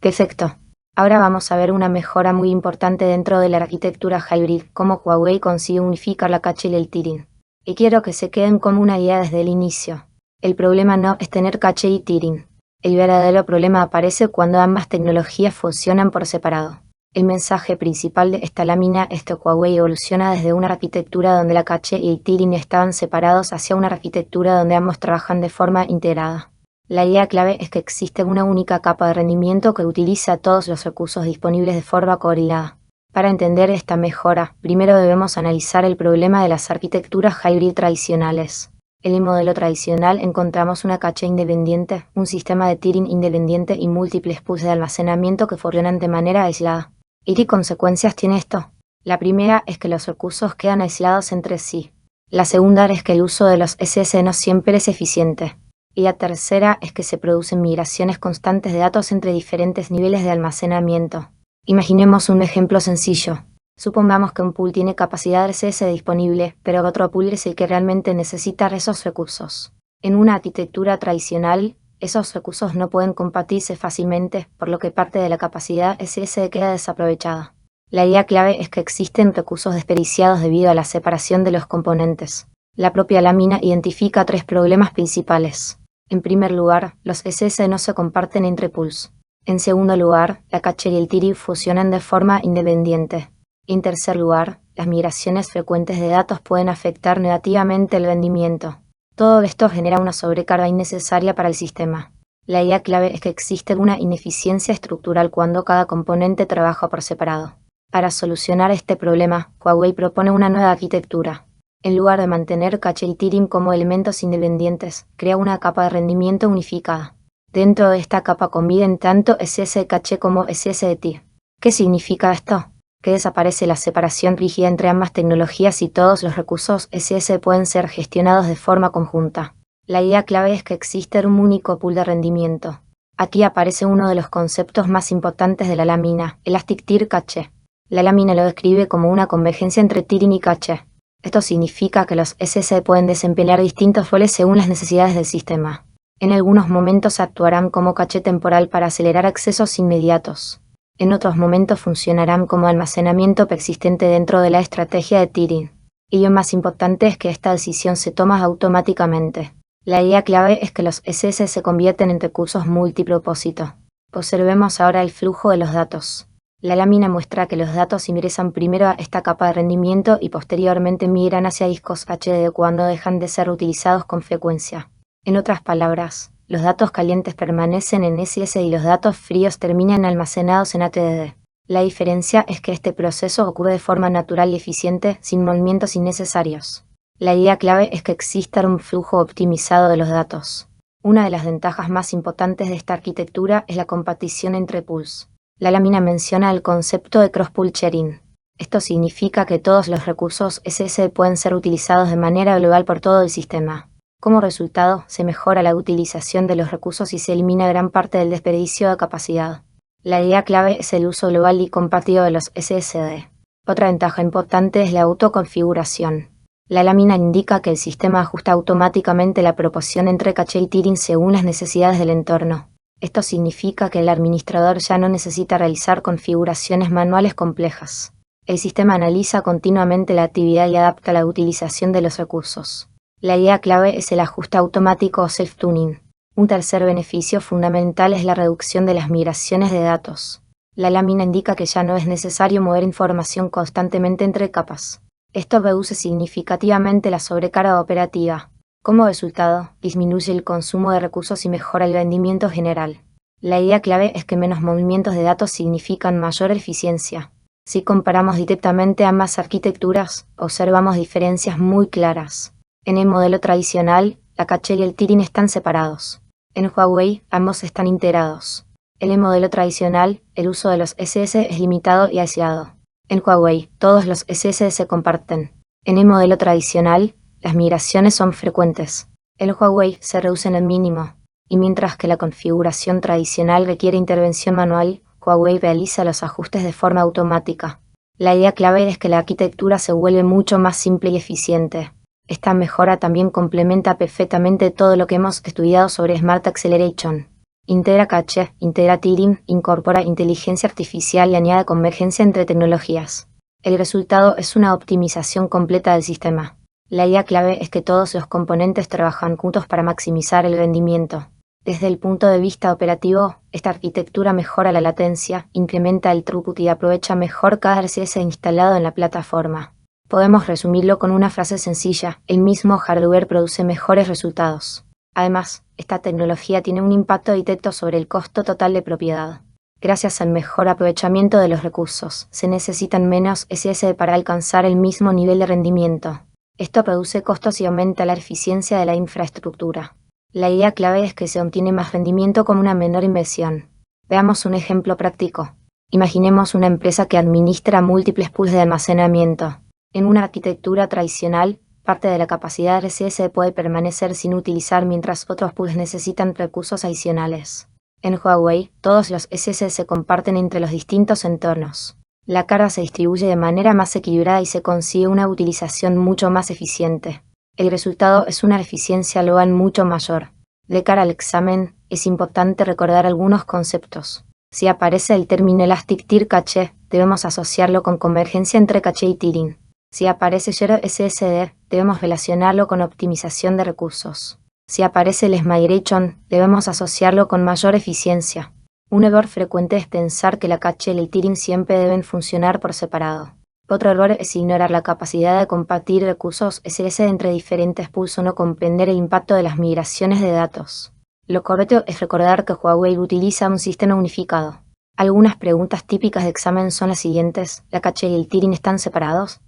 Perfecto. Ahora vamos a ver una mejora muy importante dentro de la arquitectura hybrid, cómo Huawei consigue unificar la caché y el tiering. Y quiero que se queden como una idea desde el inicio. El problema no es tener caché y tiering. El verdadero problema aparece cuando ambas tecnologías funcionan por separado. El mensaje principal de esta lámina es que Huawei evoluciona desde una arquitectura donde la caché y el tiering estaban separados hacia una arquitectura donde ambos trabajan de forma integrada. La idea clave es que existe una única capa de rendimiento que utiliza todos los recursos disponibles de forma coordinada. Para entender esta mejora, primero debemos analizar el problema de las arquitecturas hybrid tradicionales. En el modelo tradicional encontramos una caché independiente, un sistema de tiering independiente y múltiples pools de almacenamiento que funcionan de manera aislada. ¿Y qué consecuencias tiene esto? La primera es que los recursos quedan aislados entre sí. La segunda es que el uso de los SS no siempre es eficiente. Y la tercera es que se producen migraciones constantes de datos entre diferentes niveles de almacenamiento. Imaginemos un ejemplo sencillo. Supongamos que un pool tiene capacidad de SS disponible, pero otro pool es el que realmente necesita esos recursos. En una arquitectura tradicional, esos recursos no pueden compartirse fácilmente, por lo que parte de la capacidad SS queda desaprovechada. La idea clave es que existen recursos desperdiciados debido a la separación de los componentes. La propia lámina identifica tres problemas principales. En primer lugar, los SS no se comparten entre pools. En segundo lugar, la caché y el tiering funcionan de forma independiente. En tercer lugar, las migraciones frecuentes de datos pueden afectar negativamente el rendimiento. Todo esto genera una sobrecarga innecesaria para el sistema. La idea clave es que existe una ineficiencia estructural cuando cada componente trabaja por separado. Para solucionar este problema, Huawei propone una nueva arquitectura. En lugar de mantener caché y tiering como elementos independientes, crea una capa de rendimiento unificada. Dentro de esta capa conviven tanto SS de caché como SS de tiering. ¿Qué significa esto? Que desaparece la separación rígida entre ambas tecnologías y todos los recursos SS pueden ser gestionados de forma conjunta. La idea clave es que existe un único pool de rendimiento. Aquí aparece uno de los conceptos más importantes de la lámina, Elastic Tier Cache. La lámina lo describe como una convergencia entre tiering y caché. Esto significa que los SS pueden desempeñar distintos roles según las necesidades del sistema. En algunos momentos actuarán como caché temporal para acelerar accesos inmediatos. En otros momentos funcionarán como almacenamiento persistente dentro de la estrategia de tiering. Y lo más importante es que esta decisión se toma automáticamente. La idea clave es que los SS se convierten en recursos multipropósito. Observemos ahora el flujo de los datos. La lámina muestra que los datos ingresan primero a esta capa de rendimiento y posteriormente migran hacia discos HDD cuando dejan de ser utilizados con frecuencia. En otras palabras, los datos calientes permanecen en SS y los datos fríos terminan almacenados en HDD. La diferencia es que este proceso ocurre de forma natural y eficiente, sin movimientos innecesarios. La idea clave es que exista un flujo optimizado de los datos. Una de las ventajas más importantes de esta arquitectura es la compartición entre pools. La lámina menciona el concepto de cross-pool sharing. Esto significa que todos los recursos SS pueden ser utilizados de manera global por todo el sistema. Como resultado, se mejora la utilización de los recursos y se elimina gran parte del desperdicio de capacidad. La idea clave es el uso global y compartido de los SSD. Otra ventaja importante es la autoconfiguración. La lámina indica que el sistema ajusta automáticamente la proporción entre caché y tiering según las necesidades del entorno. Esto significa que el administrador ya no necesita realizar configuraciones manuales complejas. El sistema analiza continuamente la actividad y adapta la utilización de los recursos. La idea clave es el ajuste automático o self-tuning. Un tercer beneficio fundamental es la reducción de las migraciones de datos. La lámina indica que ya no es necesario mover información constantemente entre capas. Esto reduce significativamente la sobrecarga operativa. Como resultado, disminuye el consumo de recursos y mejora el rendimiento general. La idea clave es que menos movimientos de datos significan mayor eficiencia. Si comparamos directamente ambas arquitecturas, observamos diferencias muy claras. En el modelo tradicional, la caché y el tiering están separados. En Huawei, ambos están integrados. En el modelo tradicional, el uso de los SS es limitado y aislado. En Huawei, todos los SS se comparten. En el modelo tradicional, las migraciones son frecuentes. En Huawei se reducen al mínimo. Y mientras que la configuración tradicional requiere intervención manual, Huawei realiza los ajustes de forma automática. La idea clave es que la arquitectura se vuelve mucho más simple y eficiente. Esta mejora también complementa perfectamente todo lo que hemos estudiado sobre Smart Acceleration. Integra caché, integra tiering, incorpora inteligencia artificial y añade convergencia entre tecnologías. El resultado es una optimización completa del sistema. La idea clave es que todos los componentes trabajan juntos para maximizar el rendimiento. Desde el punto de vista operativo, esta arquitectura mejora la latencia, incrementa el throughput y aprovecha mejor cada RCS instalado en la plataforma. Podemos resumirlo con una frase sencilla: el mismo hardware produce mejores resultados. Además, esta tecnología tiene un impacto directo sobre el costo total de propiedad. Gracias al mejor aprovechamiento de los recursos, se necesitan menos SS para alcanzar el mismo nivel de rendimiento. Esto reduce costos y aumenta la eficiencia de la infraestructura. La idea clave es que se obtiene más rendimiento con una menor inversión. Veamos un ejemplo práctico. Imaginemos una empresa que administra múltiples pools de almacenamiento. En una arquitectura tradicional, parte de la capacidad RCS puede permanecer sin utilizar mientras otros pools necesitan recursos adicionales. En Huawei, todos los SS se comparten entre los distintos entornos. La carga se distribuye de manera más equilibrada y se consigue una utilización mucho más eficiente. El resultado es una eficiencia global mucho mayor. De cara al examen, es importante recordar algunos conceptos. Si aparece el término Elastic Tier Cache, debemos asociarlo con convergencia entre caché y tiering. Si aparece Zero SSD, debemos relacionarlo con optimización de recursos. Si aparece el Migration, debemos asociarlo con mayor eficiencia. Un error frecuente es pensar que la caché y el tiering siempre deben funcionar por separado. Otro error es ignorar la capacidad de compartir recursos SS entre diferentes pools o no comprender el impacto de las migraciones de datos. Lo correcto es recordar que Huawei utiliza un sistema unificado. Algunas preguntas típicas de examen son las siguientes: ¿la caché y el tiering están separados?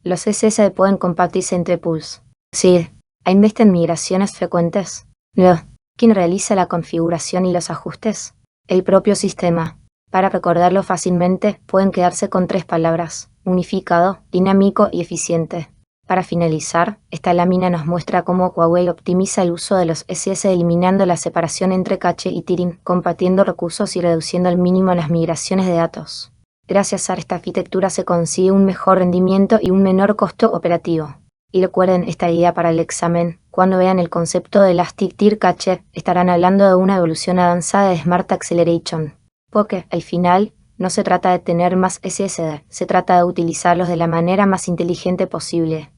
Los SS pueden compartirse entre pools. Sí. ¿Existen migraciones frecuentes? No. ¿Quién realiza la configuración y los ajustes? El propio sistema. Para recordarlo fácilmente, pueden quedarse con 3 palabras: unificado, dinámico y eficiente. Para finalizar, esta lámina nos muestra cómo Huawei optimiza el uso de los SS eliminando la separación entre caché y tiering, compartiendo recursos y reduciendo al mínimo las migraciones de datos. Gracias a esta arquitectura se consigue un mejor rendimiento y un menor costo operativo. Y recuerden esta idea para el examen: cuando vean el concepto de Elastic Tier Cache, estarán hablando de una evolución avanzada de Smart Acceleration. Porque, al final, no se trata de tener más SSD, se trata de utilizarlos de la manera más inteligente posible.